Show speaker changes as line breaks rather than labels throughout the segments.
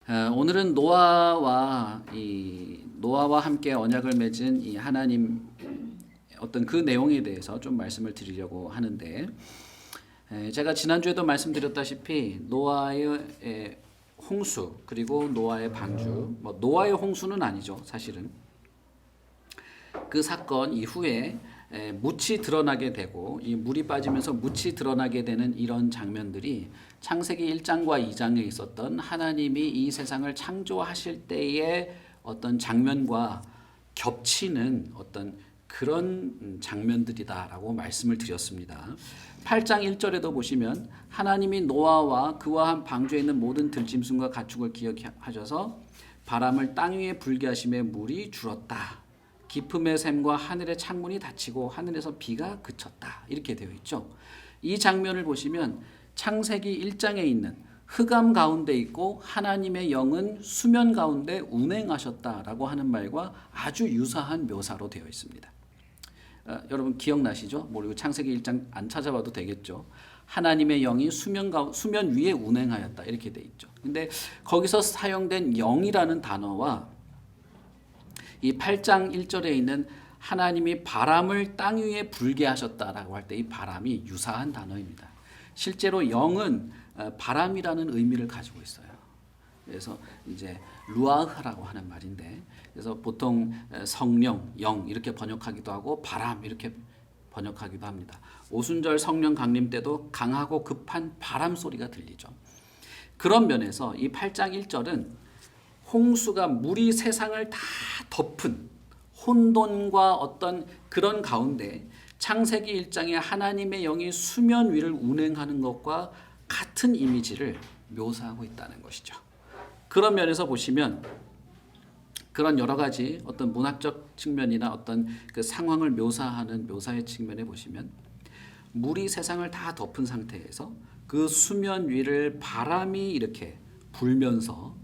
오늘은 노아와 함께 언약을 맺은 이 하나님 어떤 그 내용에 대해서 좀 말씀을 드리려고 하는데, 제가 지난주에도 말씀드렸다시피 노아의 홍수 그리고 노아의 방주, 노아의 홍수는 아니죠, 사실은. 그 사건 이후에 묻이 드러나게 되고, 이 물이 빠지면서 묻이 드러나게 되는 이런 장면들이 창세기 1장과 2장에 있었던 하나님이 이 세상을 창조하실 때의 어떤 장면과 겹치는 어떤 그런 장면들이다라고 말씀을 드렸습니다. 8장 1절에도 보시면 하나님이 노아와 그와 한 방주에 있는 모든 들짐승과 가축을 기억하셔서 바람을 땅 위에 불게 하심에 물이 줄었다. 깊음의 샘과 하늘의 창문이 닫히고 하늘에서 비가 그쳤다. 이렇게 되어 있죠. 이 장면을 보시면 창세기 1장에 있는 흑암 가운데 있고 하나님의 영은 수면 가운데 운행하셨다라고 하는 말과 아주 유사한 묘사로 되어 있습니다. 여러분 기억나시죠? 모르고 창세기 1장 안 찾아봐도 되겠죠. 하나님의 영이 수면 위에 운행하였다. 이렇게 되어 있죠. 근데 거기서 사용된 영이라는 단어와 이 8장 1절에 있는 하나님이 바람을 땅 위에 불게 하셨다라고 할 때 이 바람이 유사한 단어입니다. 실제로 영은 바람이라는 의미를 가지고 있어요. 그래서 이제 루아흐라고 하는 말인데, 그래서 보통 성령, 영 이렇게 번역하기도 하고 바람 이렇게 번역하기도 합니다. 오순절 성령 강림 때도 강하고 급한 바람 소리가 들리죠. 그런 면에서 이 8장 1절은 홍수가 물이 세상을 다 덮은 혼돈과 어떤 그런 가운데 창세기 1장에 하나님의 영이 수면 위를 운행하는 것과 같은 이미지를 묘사하고 있다는 것이죠. 그런 면에서 보시면 그런 여러 가지 어떤 문학적 측면이나 어떤 그 상황을 묘사하는 묘사의 측면에 보시면 물이 세상을 다 덮은 상태에서 그 수면 위를 바람이 이렇게 불면서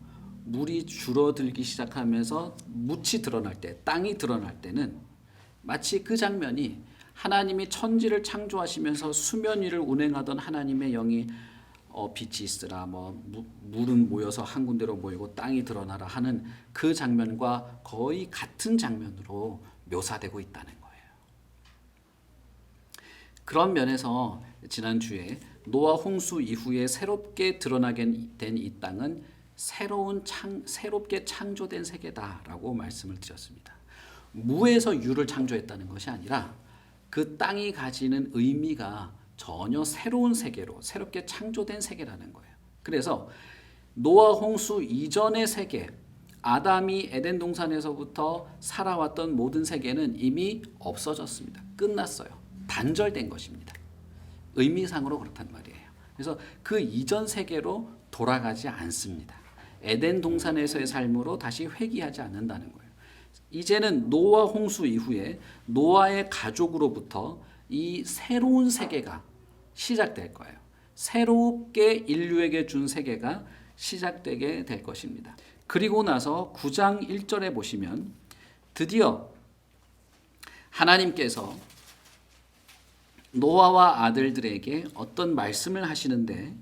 물이 줄어들기 시작하면서 묻이 드러날 때, 땅이 드러날 때는 마치 그 장면이 하나님이 천지를 창조하시면서 수면 위를 운행하던 하나님의 영이 빛이 있으라, 물은 모여서 한 군데로 모이고 땅이 드러나라 하는 그 장면과 거의 같은 장면으로 묘사되고 있다는 거예요. 그런 면에서 지난주에 노아 홍수 이후에 새롭게 드러나게 된 이 땅은 새롭게 창조된 세계다라고 말씀을 드렸습니다. 무에서 유를 창조했다는 것이 아니라 그 땅이 가지는 의미가 전혀 새로운 세계로 새롭게 창조된 세계라는 거예요. 그래서 노아 홍수 이전의 세계, 아담이 에덴 동산에서부터 살아왔던 모든 세계는 이미 없어졌습니다. 끝났어요. 단절된 것입니다. 의미상으로 그렇단 말이에요. 그래서 그 이전 세계로 돌아가지 않습니다. 에덴 동산에서의 삶으로 다시 회귀하지 않는다는 거예요. 이제는 노아 홍수 이후에 노아의 가족으로부터 이 새로운 세계가 시작될 거예요. 새롭게 인류에게 준 세계가 시작되게 될 것입니다. 그리고 나서 9장 1절에 보시면 드디어 하나님께서 노아와 아들들에게 어떤 말씀을 하시는데,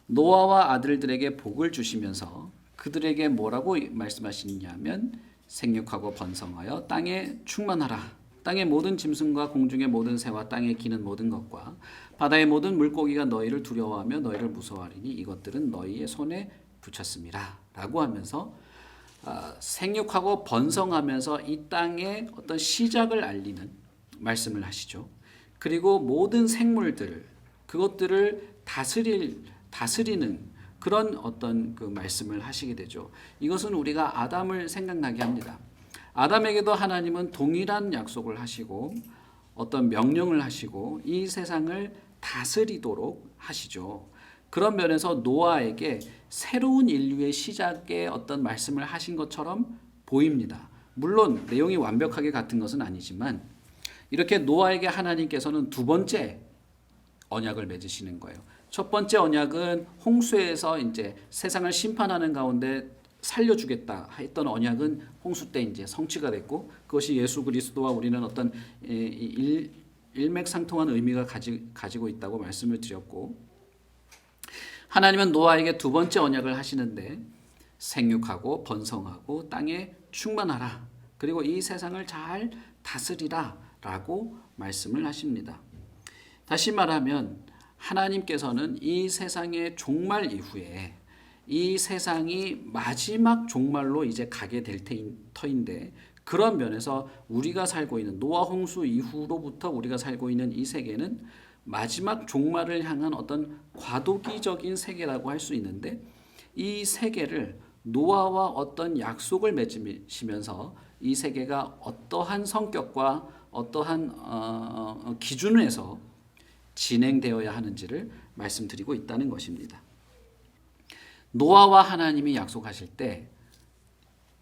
노아와 아들들에게 복을 주시면서 그들에게 뭐라고 말씀하시냐면 생육하고 번성하여 땅에 충만하라. 땅의 모든 짐승과 공중의 모든 새와 땅에 기는 모든 것과 바다의 모든 물고기가 너희를 두려워하며 너희를 무서워하리니 이것들은 너희의 손에 붙였음이라 라고 하면서 생육하고 번성하면서 이 땅의 어떤 시작을 알리는 말씀을 하시죠. 그리고 모든 생물들, 그것들을 다스리는 그런 어떤 그 말씀을 하시게 되죠. 이것은 우리가 아담을 생각나게 합니다. 아담에게도 하나님은 동일한 약속을 하시고 어떤 명령을 하시고 이 세상을 다스리도록 하시죠. 그런 면에서 노아에게 새로운 인류의 시작에 어떤 말씀을 하신 것처럼 보입니다. 물론 내용이 완벽하게 같은 것은 아니지만 이렇게 노아에게 하나님께서는 두 번째 언약을 맺으시는 거예요. 첫 번째 언약은 홍수에서 이제 세상을 심판하는 가운데 살려주겠다 했던 언약은 홍수 때 이제 성취가 됐고, 그것이 예수 그리스도와 우리는 어떤 일맥상통한 의미가 가지고 있다고 말씀을 드렸고, 하나님은 노아에게 두 번째 언약을 하시는데 생육하고 번성하고 땅에 충만하라. 그리고 이 세상을 잘 다스리라 라고 말씀을 하십니다. 다시 말하면 하나님께서는 이 세상의 종말 이후에 이 세상이 마지막 종말로 이제 가게 될 터인데, 그런 면에서 우리가 살고 있는 노아 홍수 이후로부터 우리가 살고 있는 이 세계는 마지막 종말을 향한 어떤 과도기적인 세계라고 할 수 있는데, 이 세계를 노아와 어떤 약속을 맺으시면서 이 세계가 어떠한 성격과 어떠한 기준에서 진행되어야 하는지를 말씀드리고 있다는 것입니다. 노아와 하나님이 약속하실 때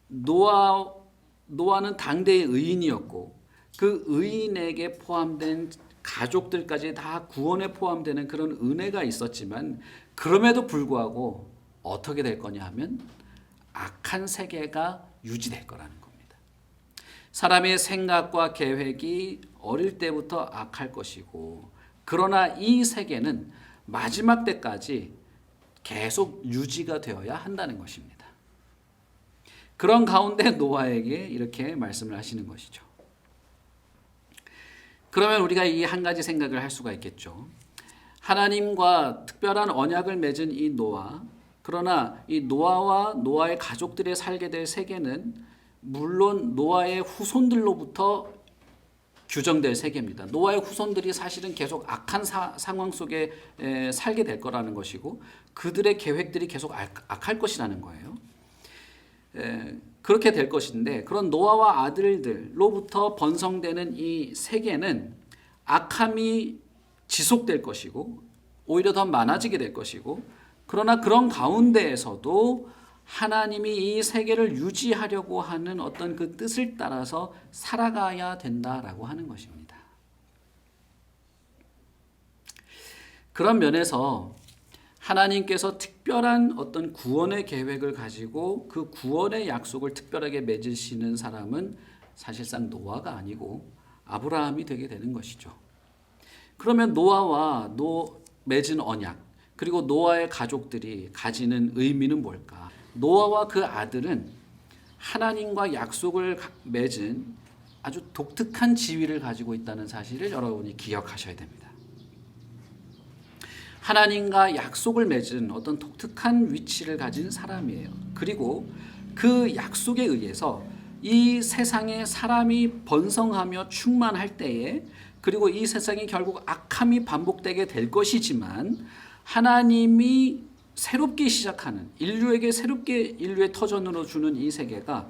노아는 당대의 의인이었고 그 의인에게 포함된 가족들까지 다 구원에 포함되는 그런 은혜가 있었지만, 그럼에도 불구하고 어떻게 될 거냐 하면 악한 세계가 유지될 거라는 겁니다. 사람의 생각과 계획이 어릴 때부터 악할 것이고, 그러나 이 세계는 마지막 때까지 계속 유지가 되어야 한다는 것입니다. 그런 가운데 노아에게 이렇게 말씀을 하시는 것이죠. 그러면 우리가 이 한 가지 생각을 할 수가 있겠죠. 하나님과 특별한 언약을 맺은 이 노아, 그러나 이 노아와 노아의 가족들이 살게 될 세계는 물론 노아의 후손들로부터 규정될 세계입니다. 노아의 후손들이 사실은 계속 악한 상황 속에 살게 될 거라는 것이고, 그들의 계획들이 계속 악할 것이라는 거예요. 그렇게 될 것인데, 그런 노아와 아들들로부터 번성되는 이 세계는 악함이 지속될 것이고 오히려 더 많아지게 될 것이고, 그러나 그런 가운데에서도 하나님이 이 세계를 유지하려고 하는 어떤 그 뜻을 따라서 살아가야 된다라고 하는 것입니다. 그런 면에서 하나님께서 특별한 어떤 구원의 계획을 가지고 그 구원의 약속을 특별하게 맺으시는 사람은 사실상 노아가 아니고 아브라함이 되게 되는 것이죠. 그러면 노아와 맺은 언약, 그리고 노아의 가족들이 가지는 의미는 뭘까? 노아와 그 아들은 하나님과 약속을 맺은 아주 독특한 지위를 가지고 있다는 사실을 여러분이 기억하셔야 됩니다. 하나님과 약속을 맺은 어떤 독특한 위치를 가진 사람이에요. 그리고 그 약속에 의해서 이 세상에 사람이 번성하며 충만할 때에, 그리고 이 세상이 결국 악함이 반복되게 될 것이지만, 하나님이 새롭게 시작하는 인류의 터전으로 주는 이 세계가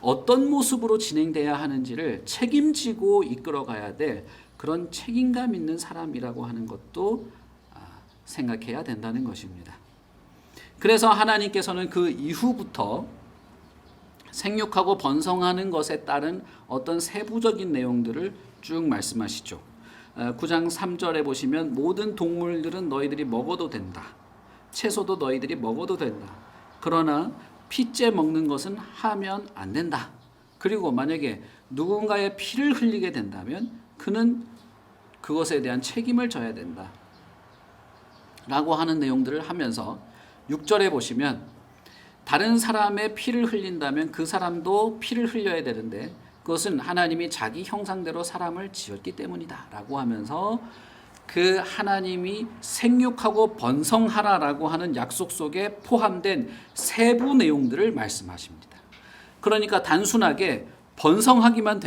어떤 모습으로 진행돼야 하는지를 책임지고 이끌어가야 될 그런 책임감 있는 사람이라고 하는 것도 생각해야 된다는 것입니다. 그래서 하나님께서는 그 이후부터 생육하고 번성하는 것에 따른 어떤 세부적인 내용들을 쭉 말씀하시죠. 9장 3절에 보시면 모든 동물들은 너희들이 먹어도 된다. 채소도 너희들이 먹어도 된다. 그러나 피째 먹는 것은 하면 안 된다. 그리고 만약에 누군가의 피를 흘리게 된다면 그는 그것에 대한 책임을 져야 된다. 라고 하는 내용들을 하면서 6절에 보시면 다른 사람의 피를 흘린다면 그 사람도 피를 흘려야 되는데 그것은 하나님이 자기 형상대로 사람을 지었기 때문이다 라고 하면서 그 하나님이 생육하고 번성하라라고 하는 약속 속에 포함된 세부 내용들을 말씀하십니다. 그러니까 단순하게 번성하기만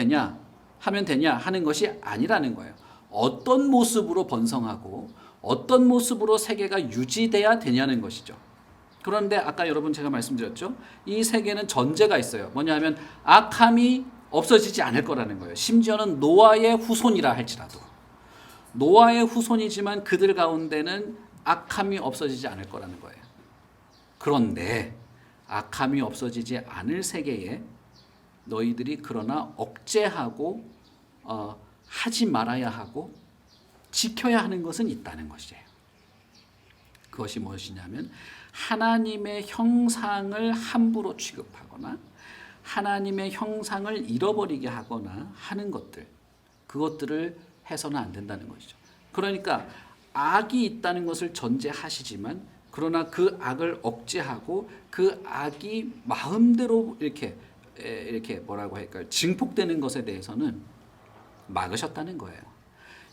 하면 되냐 하는 것이 아니라는 거예요. 어떤 모습으로 번성하고 어떤 모습으로 세계가 유지돼야 되냐는 것이죠. 그런데 아까 여러분 제가 말씀드렸죠. 이 세계는 전제가 있어요. 뭐냐 하면 악함이 없어지지 않을 거라는 거예요. 심지어는 노아의 후손이라 할지라도. 노아의 후손이지만 그들 가운데는 악함이 없어지지 않을 거라는 거예요. 그런데 악함이 없어지지 않을 세계에 너희들이 그러나 억제하고 하지 말아야 하고 지켜야 하는 것은 있다는 것이에요. 그것이 무엇이냐면 하나님의 형상을 함부로 취급하거나 하나님의 형상을 잃어버리게 하거나 하는 것들, 그것들을 해서는 안 된다는 것이죠. 그러니까 악이 있다는 것을 전제하시지만 그러나 그 악을 억제하고 그 악이 마음대로 이렇게 뭐라고 할까요? 증폭되는 것에 대해서는 막으셨다는 거예요.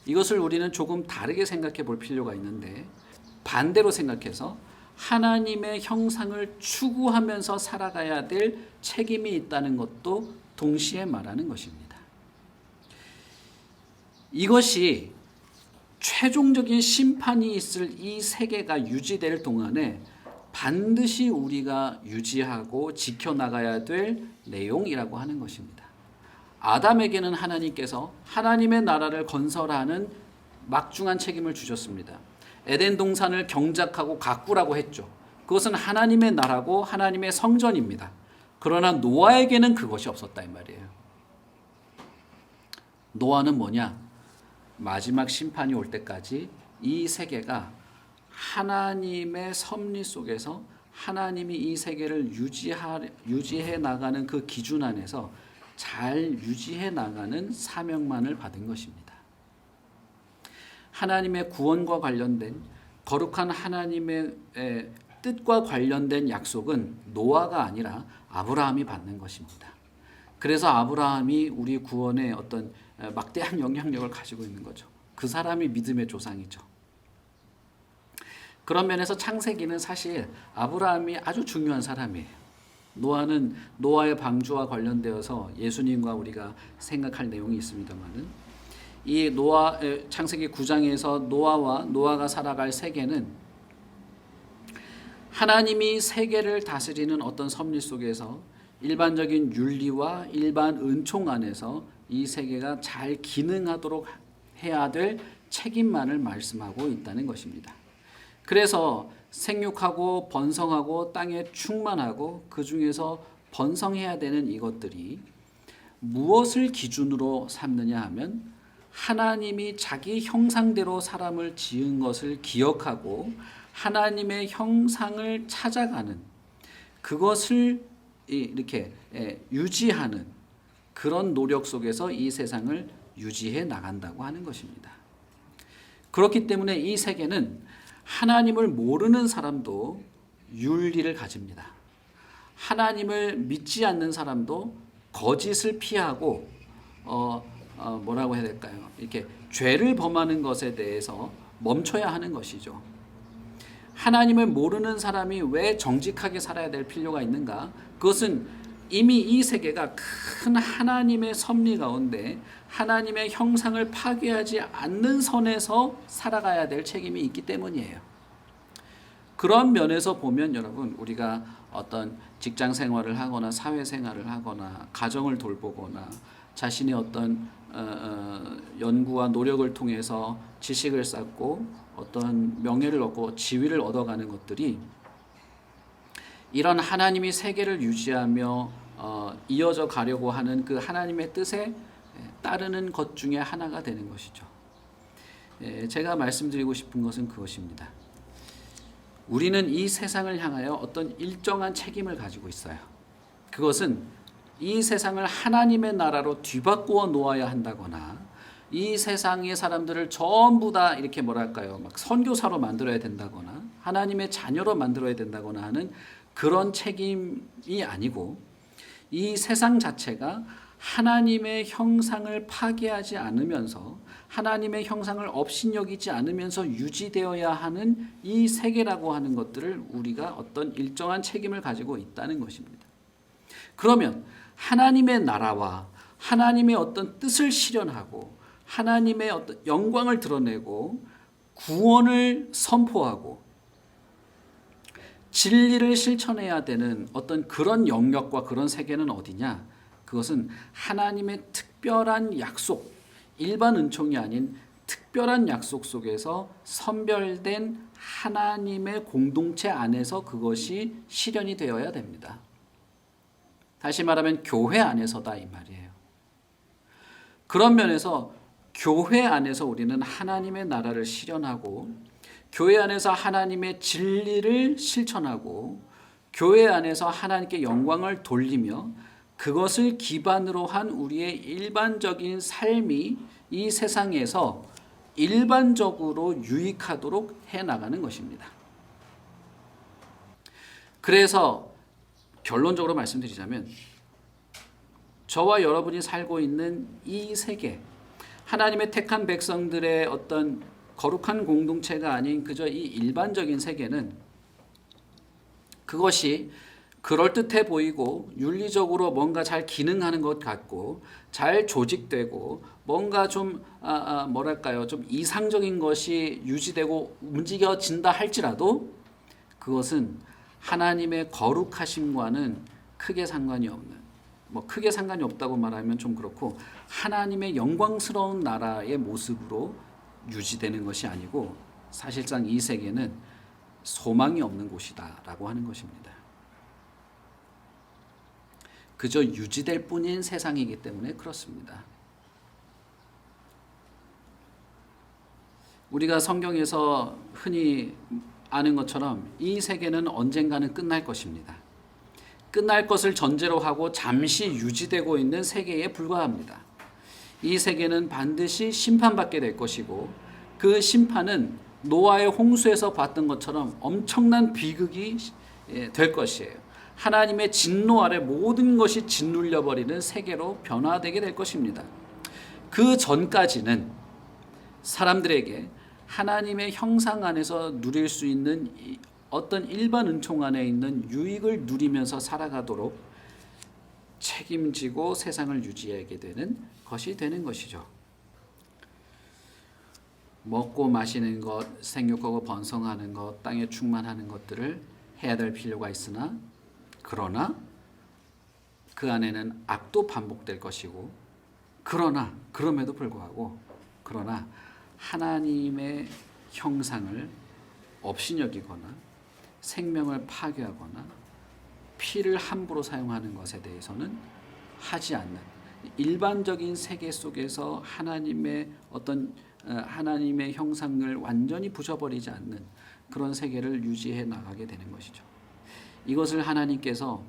이것을 우리는 조금 다르게 생각해 볼 필요가 있는데, 반대로 생각해서 하나님의 형상을 추구하면서 살아가야 될 책임이 있다는 것도 동시에 말하는 것입니다. 이것이 최종적인 심판이 있을 이 세계가 유지될 동안에 반드시 우리가 유지하고 지켜나가야 될 내용이라고 하는 것입니다. 아담에게는 하나님께서 하나님의 나라를 건설하는 막중한 책임을 주셨습니다. 에덴 동산을 경작하고 가꾸라고 했죠. 그것은 하나님의 나라고 하나님의 성전입니다. 그러나 노아에게는 그것이 없었다 이 말이에요. 노아는 뭐냐? 마지막 심판이 올 때까지 이 세계가 하나님의 섭리 속에서 하나님이 이 세계를 유지해 나가는 그 기준 안에서 잘 유지해 나가는 사명만을 받은 것입니다. 하나님의 구원과 관련된 거룩한 하나님의 뜻과 관련된 약속은 노아가 아니라 아브라함이 받는 것입니다. 그래서 아브라함이 우리 구원에 어떤 막대한 영향력을 가지고 있는 거죠. 그 사람이 믿음의 조상이죠. 그런 면에서 창세기는 사실 아브라함이 아주 중요한 사람이에요. 노아는 노아의 방주와 관련되어서 예수님과 우리가 생각할 내용이 있습니다만은, 이 창세기 9장에서 노아가 살아갈 세계는 하나님이 세계를 다스리는 어떤 섭리 속에서 일반적인 윤리와 일반 은총 안에서 이 세계가 잘 기능하도록 해야 될 책임만을 말씀하고 있다는 것입니다. 그래서 생육하고 번성하고 땅에 충만하고 그 중에서 번성해야 되는 이것들이 무엇을 기준으로 삼느냐 하면 하나님이 자기 형상대로 사람을 지은 것을 기억하고 하나님의 형상을 찾아가는, 그것을 이렇게 유지하는 그런 노력 속에서 이 세상을 유지해 나간다고 하는 것입니다. 그렇기 때문에 이 세계는 하나님을 모르는 사람도 윤리를 가집니다. 하나님을 믿지 않는 사람도 거짓을 피하고 뭐라고 해야 될까요? 이렇게 죄를 범하는 것에 대해서 멈춰야 하는 것이죠. 하나님을 모르는 사람이 왜 정직하게 살아야 될 필요가 있는가? 그것은 이미 이 세계가 큰 하나님의 섭리 가운데 하나님의 형상을 파괴하지 않는 선에서 살아가야 될 책임이 있기 때문이에요. 그런 면에서 보면 여러분, 우리가 어떤 직장 생활을 하거나 사회 생활을 하거나 가정을 돌보거나 자신의 어떤 연구와 노력을 통해서 지식을 쌓고 어떤 명예를 얻고 지위를 얻어가는 것들이 이런 하나님이 세계를 유지하며 이어져 가려고 하는 그 하나님의 뜻에 따르는 것 중에 하나가 되는 것이죠. 제가 말씀드리고 싶은 것은 그것입니다. 우리는 이 세상을 향하여 어떤 일정한 책임을 가지고 있어요. 그것은 이 세상을 하나님의 나라로 뒤바꾸어 놓아야 한다거나 이 세상의 사람들을 전부 다 이렇게 뭐랄까요, 막 선교사로 만들어야 된다거나 하나님의 자녀로 만들어야 된다거나 하는 그런 책임이 아니고, 이 세상 자체가 하나님의 형상을 파괴하지 않으면서 하나님의 형상을 업신여기지 않으면서 유지되어야 하는 이 세계라고 하는 것들을 우리가 어떤 일정한 책임을 가지고 있다는 것입니다. 그러면 하나님의 나라와 하나님의 어떤 뜻을 실현하고 하나님의 어떤 영광을 드러내고 구원을 선포하고 진리를 실천해야 되는 어떤 그런 영역과 그런 세계는 어디냐? 그것은 하나님의 특별한 약속, 일반 은총이 아닌 특별한 약속 속에서 선별된 하나님의 공동체 안에서 그것이 실현이 되어야 됩니다. 다시 말하면 교회 안에서다 이 말이에요. 그런 면에서 교회 안에서 우리는 하나님의 나라를 실현하고 교회 안에서 하나님의 진리를 실천하고 교회 안에서 하나님께 영광을 돌리며 그것을 기반으로 한 우리의 일반적인 삶이 이 세상에서 일반적으로 유익하도록 해나가는 것입니다. 그래서 결론적으로 말씀드리자면 저와 여러분이 살고 있는 이 세계, 하나님의 택한 백성들의 어떤 거룩한 공동체가 아닌 그저 이 일반적인 세계는 그것이 그럴듯해 보이고 윤리적으로 뭔가 잘 기능하는 것 같고 잘 조직되고 뭔가 좀 뭐랄까요, 좀 이상적인 것이 유지되고 움직여진다 할지라도 그것은 하나님의 거룩하심과는 크게 상관이 없는, 뭐 크게 상관이 없다고 말하면 좀 그렇고 하나님의 영광스러운 나라의 모습으로 유지되는 것이 아니고 사실상 이 세계는 소망이 없는 곳이다라고 하는 것입니다. 그저 유지될 뿐인 세상이기 때문에 그렇습니다. 우리가 성경에서 흔히 아는 것처럼 이 세계는 언젠가는 끝날 것입니다. 끝날 것을 전제로 하고 잠시 유지되고 있는 세계에 불과합니다. 이 세계는 반드시 심판받게 될 것이고 그 심판은 노아의 홍수에서 봤던 것처럼 엄청난 비극이 될 것이에요. 하나님의 진노 아래 모든 것이 짓눌려 버리는 세계로 변화되게 될 것입니다. 그 전까지는 사람들에게 하나님의 형상 안에서 누릴 수 있는 어떤 일반 은총 안에 있는 유익을 누리면서 살아가도록 책임지고 세상을 유지하게 되는 것이 되는 것이죠. 먹고 마시는 것, 생육하고 번성하는 것, 땅에 충만하는 것들을 해야 될 필요가 있으나 그러나 그 안에는 악도 반복될 것이고 그럼에도 불구하고 그러나 하나님의 형상을 업신여기거나 생명을 파괴하거나 피를 함부로 사용하는 것에 대해서는 하지 않는 일반적인 세계 속에서 하나님의 어떤 하나님의 형상을 완전히 부셔버리지 않는 그런 세계를 유지해 나가게 되는 것이죠. 이것을 하나님께서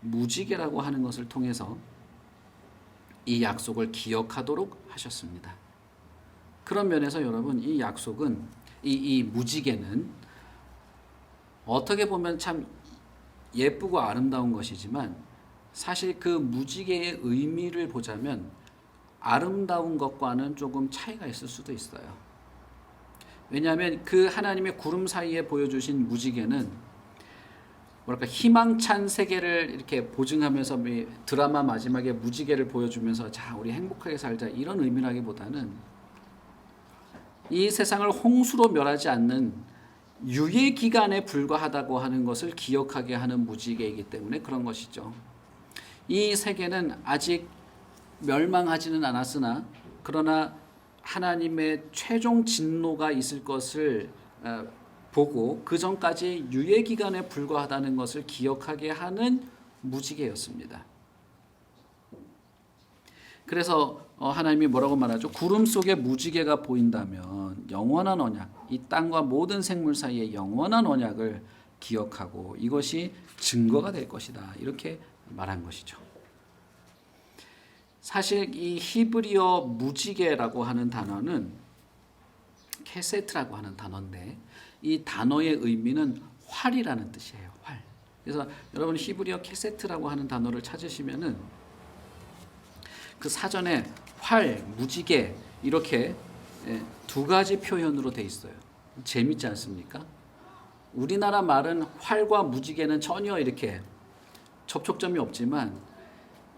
무지개라고 하는 것을 통해서 이 약속을 기억하도록 하셨습니다. 그런 면에서 여러분 이 약속은 이 무지개는 어떻게 보면 참 예쁘고 아름다운 것이지만 사실 그 무지개의 의미를 보자면 아름다운 것과는 조금 차이가 있을 수도 있어요. 왜냐하면 그 하나님의 구름 사이에 보여주신 무지개는 뭐랄까 희망찬 세계를 이렇게 보증하면서 드라마 마지막에 무지개를 보여주면서 자 우리 행복하게 살자 이런 의미라기보다는 이 세상을 홍수로 멸하지 않는 유예 기간에 불과하다고 하는 것을 기억하게 하는 무지개이기 때문에 그런 것이죠. 이 세계는 아직 멸망하지는 않았으나 그러나 하나님의 최종 진노가 있을 것을 보고 그 전까지 유예 기간에 불과하다는 것을 기억하게 하는 무지개였습니다. 그래서 하나님이 뭐라고 말하죠? 구름 속에 무지개가 보인다면 영원한 언약, 이 땅과 모든 생물 사이의 영원한 언약을 기억하고 이것이 증거가 될 것이다. 이렇게 말한 것이죠. 사실 이 히브리어 무지개라고 하는 단어는 케세트라고 하는 단어인데 이 단어의 의미는 활이라는 뜻이에요. 활. 그래서 여러분 히브리어 케세트라고 하는 단어를 찾으시면은 그 사전에 활, 무지개 이렇게 두 가지 표현으로 돼 있어요. 재밌지 않습니까? 우리나라 말은 활과 무지개는 전혀 이렇게 접촉점이 없지만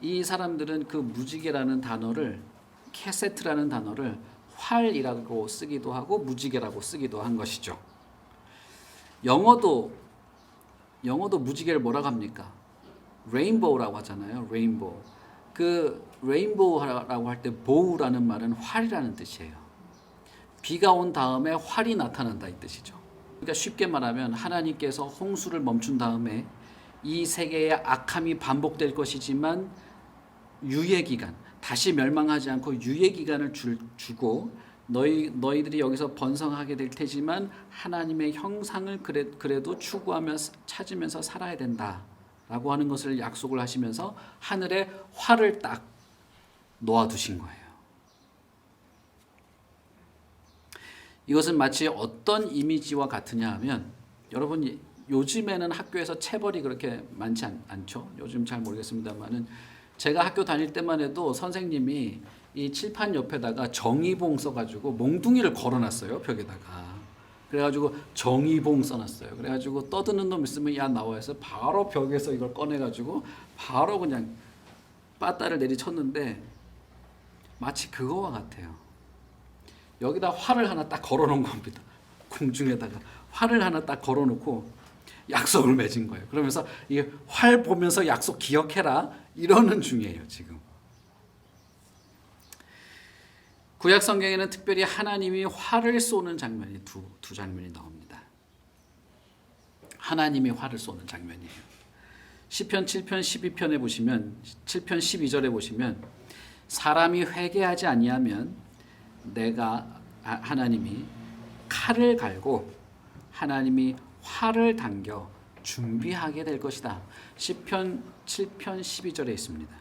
이 사람들은 그 무지개라는 단어를 캐세트라는 단어를 활이라고 쓰기도 하고 무지개라고 쓰기도 한 것이죠. 영어도 무지개를 뭐라고 합니까? 레인보우라고 하잖아요. 레인보우. 그 레인보우라고 할 때 보우라는 말은 활이라는 뜻이에요. 비가 온 다음에 활이 나타난다 이 뜻이죠. 그러니까 쉽게 말하면 하나님께서 홍수를 멈춘 다음에 이 세계의 악함이 반복될 것이지만 유예 기간, 다시 멸망하지 않고 유예 기간을 주고 너희들이 여기서 번성하게 될 테지만 하나님의 형상을 그래도 추구하며 찾으면서 살아야 된다라고 하는 것을 약속을 하시면서 하늘에 활을 딱 놓아두신 거예요. 이것은 마치 어떤 이미지와 같으냐 하면 여러분 요즘에는 학교에서 체벌이 그렇게 많지 않죠. 요즘 잘 모르겠습니다만은 제가 학교 다닐 때만 해도 선생님이 이 칠판 옆에다가 정의봉 써가지고 몽둥이를 걸어놨어요, 벽에다가. 그래가지고 정의봉 써놨어요. 그래가지고 떠드는 놈 있으면 야 나와 해서 바로 벽에서 이걸 꺼내가지고 바로 그냥 빠따를 내리쳤는데 마치 그거와 같아요. 여기다 활을 하나 딱 걸어놓은 겁니다. 공중에다가 활을 하나 딱 걸어놓고 약속을 맺은 거예요. 그러면서 이 활 보면서 약속 기억해라 이러는 중이에요, 지금. 구약 성경에는 특별히 하나님이 활을 쏘는 장면이 두 장면이 나옵니다. 하나님이 활을 쏘는 장면이에요. 시편 7편 12편에 보시면 7편 12절에 보시면 사람이 회개하지 아니하면 내가 하나님이 칼을 갈고 하나님이 활을 당겨 준비하게 될 것이다. 시편 7편 12절에 있습니다.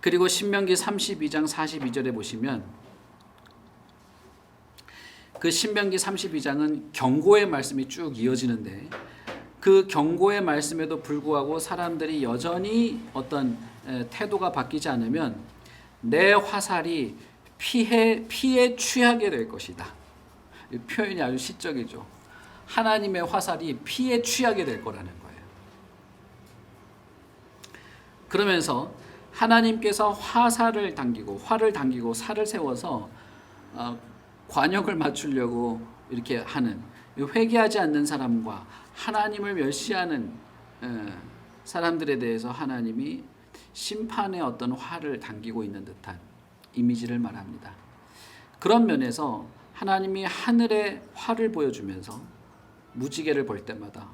그리고 신명기 32장 42절에 보시면 그 신명기 32장은 경고의 말씀이 쭉 이어지는데 그 경고의 말씀에도 불구하고 사람들이 여전히 어떤 태도가 바뀌지 않으면 내 화살이 피에 취하게 될 것이다. 이 표현이 아주 시적이죠. 하나님의 화살이 피에 취하게 될 거라는 거예요. 그러면서 하나님께서 활을 당기고 살을 세워서 관역을 맞추려고 이렇게 하는 회개하지 않는 사람과 하나님을 멸시하는 사람들에 대해서 하나님이 심판의 어떤 활을 당기고 있는 듯한 이미지를 말합니다. 그런 면에서 하나님이 하늘의 활을 보여주면서 무지개를 볼 때마다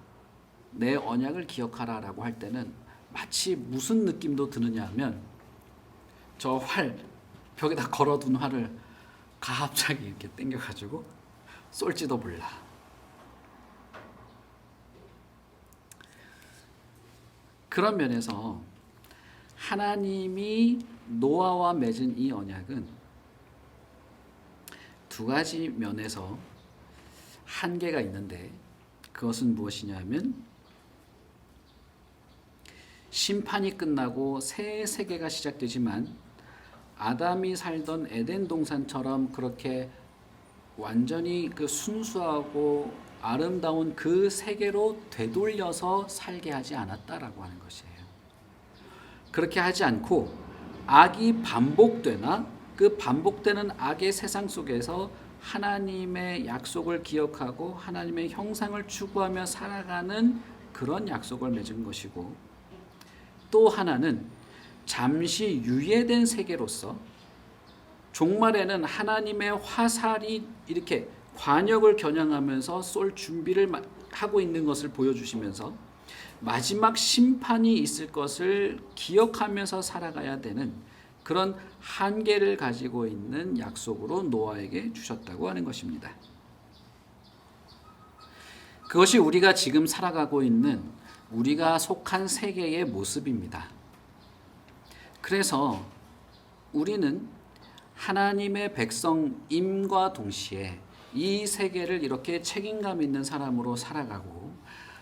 내 언약을 기억하라라고 할 때는 마치 무슨 느낌도 드느냐 하면 저 활, 벽에다 걸어둔 활을 갑자기 이렇게 당겨가지고 쏠지도 몰라. 그런 면에서 하나님이 노아와 맺은 이 언약은 두 가지 면에서 한계가 있는데 그것은 무엇이냐 하면 심판이 끝나고 새 세계가 시작되지만 아담이 살던 에덴 동산처럼 그렇게 완전히 그 순수하고 아름다운 그 세계로 되돌려서 살게 하지 않았다라고 하는 것이에요. 그렇게 하지 않고 악이 반복되나 그 반복되는 악의 세상 속에서 하나님의 약속을 기억하고 하나님의 형상을 추구하며 살아가는 그런 약속을 맺은 것이고, 또 하나는 잠시 유예된 세계로서 종말에는 하나님의 화살이 이렇게 관역을 겨냥하면서 쏠 준비를 하고 있는 것을 보여주시면서 마지막 심판이 있을 것을 기억하면서 살아가야 되는 그런 한계를 가지고 있는 약속으로 노아에게 주셨다고 하는 것입니다. 그것이 우리가 지금 살아가고 있는 우리가 속한 세계의 모습입니다. 그래서 우리는 하나님의 백성임과 동시에 이 세계를 이렇게 책임감 있는 사람으로 살아가고,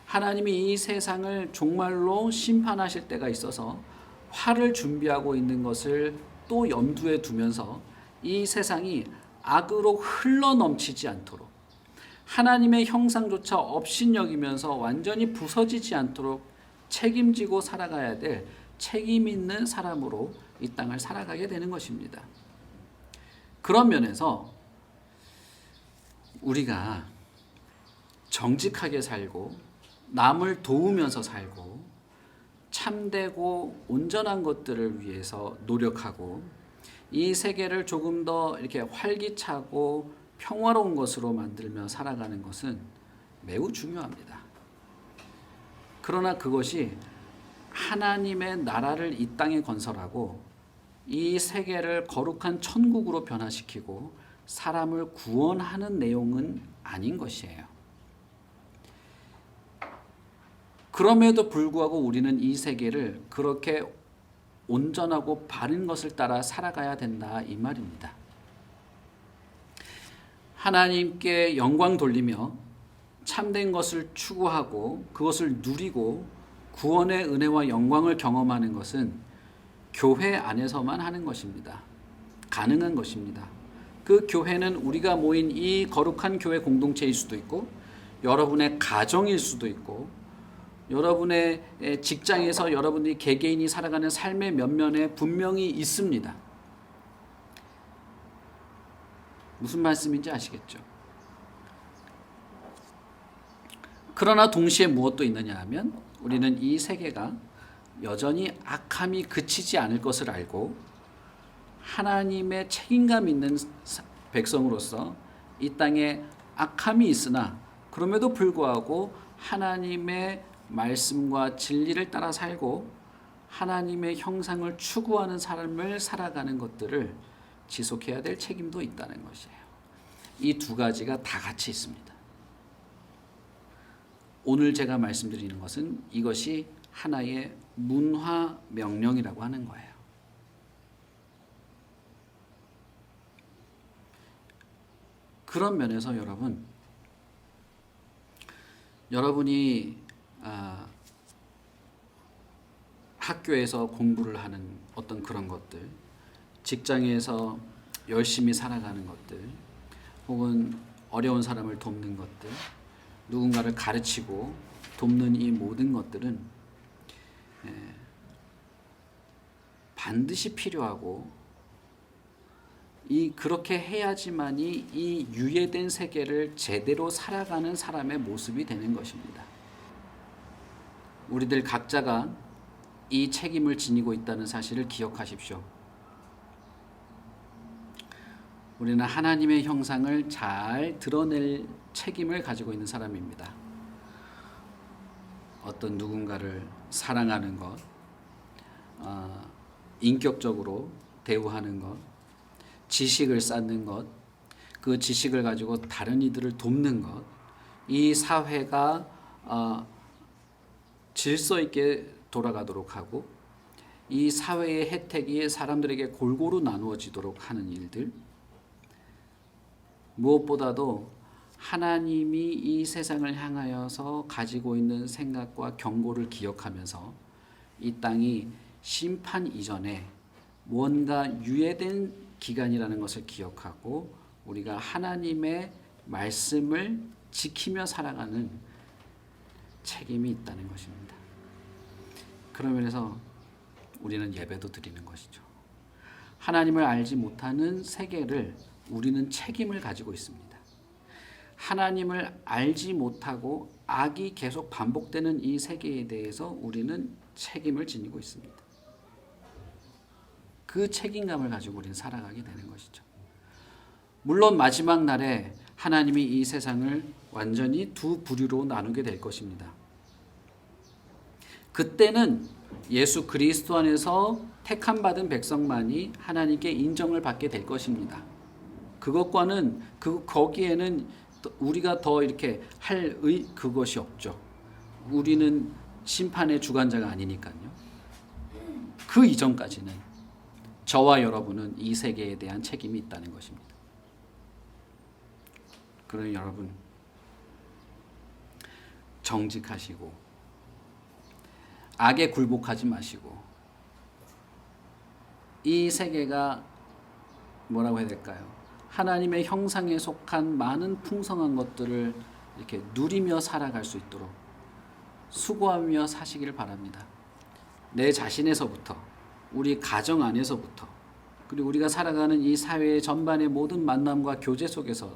하나님이 이 세상을 정말로 심판하실 때가 있어서 화를 준비하고 있는 것을 또 염두에 두면서 이 세상이 악으로 흘러넘치지 않도록, 하나님의 형상조차 업신여기면서 완전히 부서지지 않도록 책임지고 살아가야 될 책임 있는 사람으로 이 땅을 살아가게 되는 것입니다. 그런 면에서 우리가 정직하게 살고 남을 도우면서 살고 참되고 온전한 것들을 위해서 노력하고 이 세계를 조금 더 이렇게 활기차고 평화로운 것으로 만들며 살아가는 것은 매우 중요합니다. 그러나 그것이 하나님의 나라를 이 땅에 건설하고 이 세계를 거룩한 천국으로 변화시키고 사람을 구원하는 내용은 아닌 것이에요. 그럼에도 불구하고 우리는 이 세계를 그렇게 온전하고 바른 것을 따라 살아가야 된다, 이 말입니다. 하나님께 영광 돌리며 참된 것을 추구하고 그것을 누리고 구원의 은혜와 영광을 경험하는 것은 교회 안에서만 하는 것입니다. 가능한 것입니다. 그 교회는 우리가 모인 이 거룩한 교회 공동체일 수도 있고 여러분의 가정일 수도 있고 여러분의 직장에서 여러분이 개개인이 살아가는 삶의 면면에 분명히 있습니다. 무슨 말씀인지 아시겠죠? 그러나 동시에 무엇도 있느냐 하면 우리는 이 세계가 여전히 악함이 그치지 않을 것을 알고 하나님의 책임감 있는 백성으로서 이 땅에 악함이 있으나 그럼에도 불구하고 하나님의 말씀과 진리를 따라 살고 하나님의 형상을 추구하는 삶을 살아가는 것들을 지속해야 될 책임도 있다는 것이에요. 이 두 가지가 다 같이 있습니다. 오늘 제가 말씀드리는 것은 이것이 하나의 문화 명령이라고 하는 거예요. 그런 면에서 여러분이 학교에서 공부를 하는 어떤 그런 것들, 직장에서 열심히 살아가는 것들, 혹은 어려운 사람을 돕는 것들, 누군가를 가르치고 돕는 이 모든 것들은 반드시 필요하고 그렇게 해야지만이 이 유예된 세계를 제대로 살아가는 사람의 모습이 되는 것입니다. 우리들 각자가 이 책임을 지니고 있다는 사실을 기억하십시오. 우리는 하나님의 형상을 잘 드러낼 책임을 가지고 있는 사람입니다. 어떤 누군가를 사랑하는 것, 인격적으로 대우하는 것, 지식을 쌓는 것, 그 지식을 가지고 다른 이들을 돕는 것, 이 사회가 질서 있게 돌아가도록 하고 이 사회의 혜택이 사람들에게 골고루 나누어지도록 하는 일들, 무엇보다도 하나님이 이 세상을 향하여서 가지고 있는 생각과 경고를 기억하면서 이 땅이 심판 이전에 뭔가 유예된 기간이라는 것을 기억하고 우리가 하나님의 말씀을 지키며 살아가는 책임이 있다는 것입니다. 그런 면에서 우리는 예배도 드리는 것이죠. 하나님을 알지 못하는 세계를 우리는 책임을 가지고 있습니다. 하나님을 알지 못하고 악이 계속 반복되는 이 세계에 대해서 우리는 책임을 지니고 있습니다. 그 책임감을 가지고 우리는 살아가게 되는 것이죠. 물론 마지막 날에 하나님이 이 세상을 완전히 두 부류로 나누게 될 것입니다. 그때는 예수 그리스도 안에서 택함 받은 백성만이 하나님께 인정을 받게 될 것입니다. 그것과는 거기에는 우리가 더 이렇게 할 그것이 없죠. 우리는 심판의 주관자가 아니니까요. 그 이전까지는 저와 여러분은 이 세계에 대한 책임이 있다는 것입니다. 그러니 여러분 정직하시고 악에 굴복하지 마시고 이 세계가 뭐라고 해야 될까요? 하나님의 형상에 속한 많은 풍성한 것들을 이렇게 누리며 살아갈 수 있도록 수고하며 사시길 바랍니다. 내 자신에서부터, 우리 가정 안에서부터, 그리고 우리가 살아가는 이 사회의 전반의 모든 만남과 교제 속에서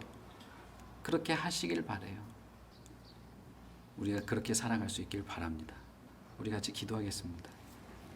그렇게 하시길 바라요. 우리가 그렇게 살아갈 수 있길 바랍니다. 우리 같이 기도하겠습니다.